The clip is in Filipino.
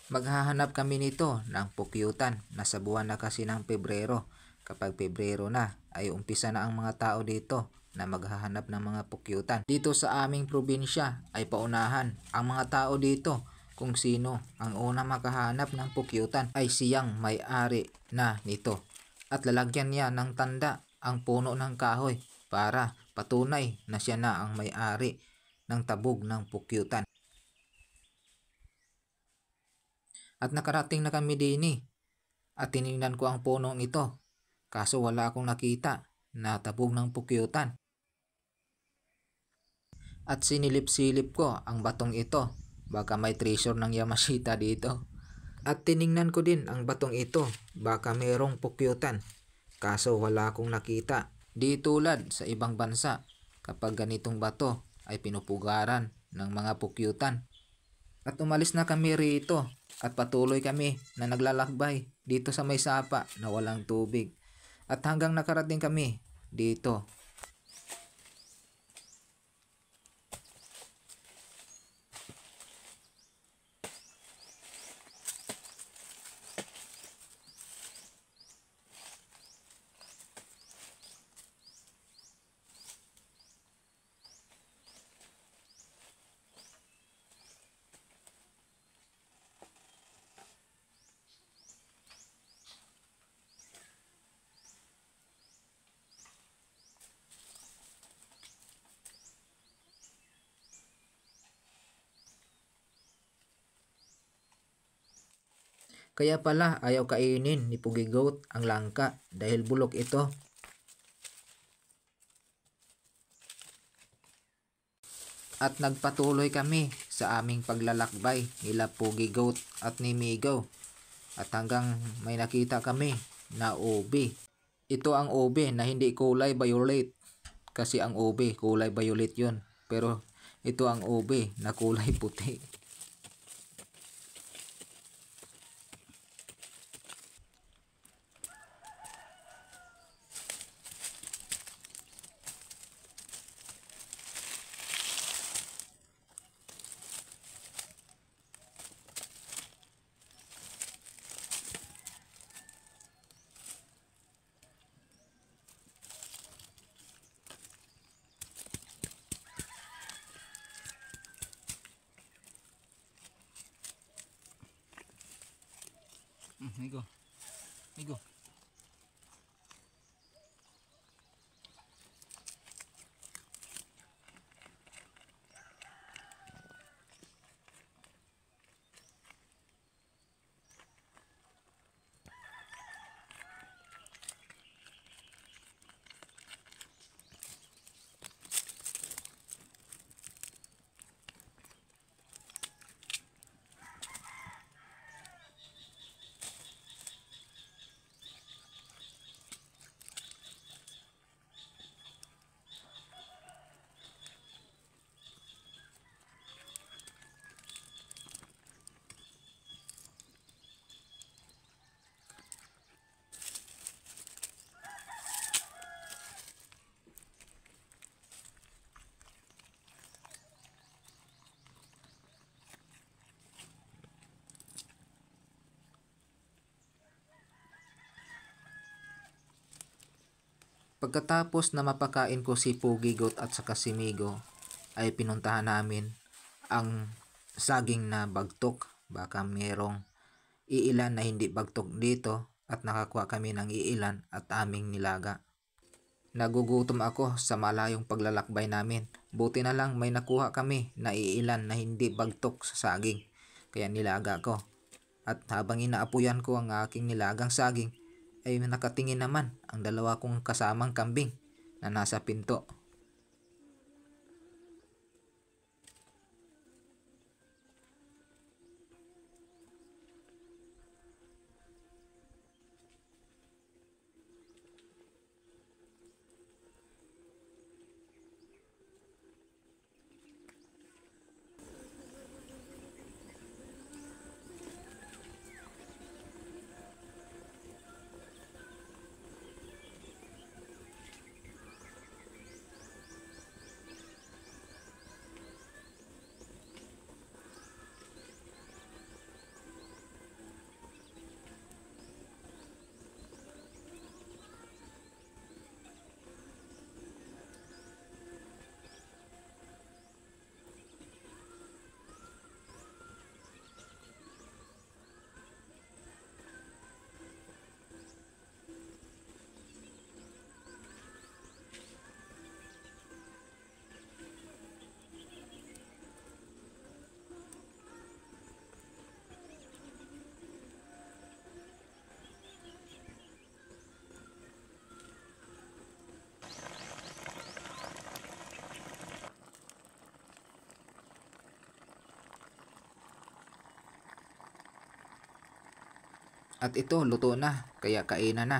Maghahanap kami nito ng pukyutan. Nasa buwan na kasi ng Pebrero. Kapag Pebrero na ay umpisa na ang mga tao dito na maghahanap ng mga pukyutan. Dito sa aming probinsya ay paunahan ang mga tao dito. Kung sino ang una makahanap ng pukyutan ay siyang may-ari na nito. At lalagyan niya ng tanda ang puno ng kahoy para patunay na siya na ang may-ari ng tabog ng pukyutan. At nakarating na kami din at tiningnan ko ang punong ito. Kaso wala akong nakita na tabog ng pukyutan. At sinilip-silip ko ang batong ito. Baka may treasure ng Yamashita dito. At tiningnan ko din ang batong ito. Baka mayroong pukyutan. Kaso wala akong nakita. Di tulad sa ibang bansa, kapag ganitong bato ay pinupugaran ng mga pukyutan. At umalis na kami rito at patuloy kami na naglalakbay dito sa may sapa na walang tubig. At hanggang nakarating kami dito. Kaya pala ayaw kainin ni Pugigoat ang langka dahil bulok ito. At nagpatuloy kami sa aming paglalakbay nila Pugigoat at ni Migo. At hanggang may nakita kami na ube. Ito ang ube na hindi kulay violet. Kasi ang ube kulay violet yun. Pero ito ang ube na kulay puti. Migo. Migo. Pagkatapos na mapakain ko si Pugigoat at saka si Migo, ay pinuntahan namin ang saging na bagtok. Baka mayroong iilan na hindi bagtok dito at nakakuha kami ng iilan at aming nilaga. Nagugutom ako sa malayong paglalakbay namin. Buti na lang may nakuha kami na iilan na hindi bagtok sa saging. Kaya nilaga ko. At habang inaapuyan ko ang aking nilagang saging, ay nakatingin naman ang dalawa kong kasamang kambing na nasa pinto. At ito, luto na, kaya kainan na.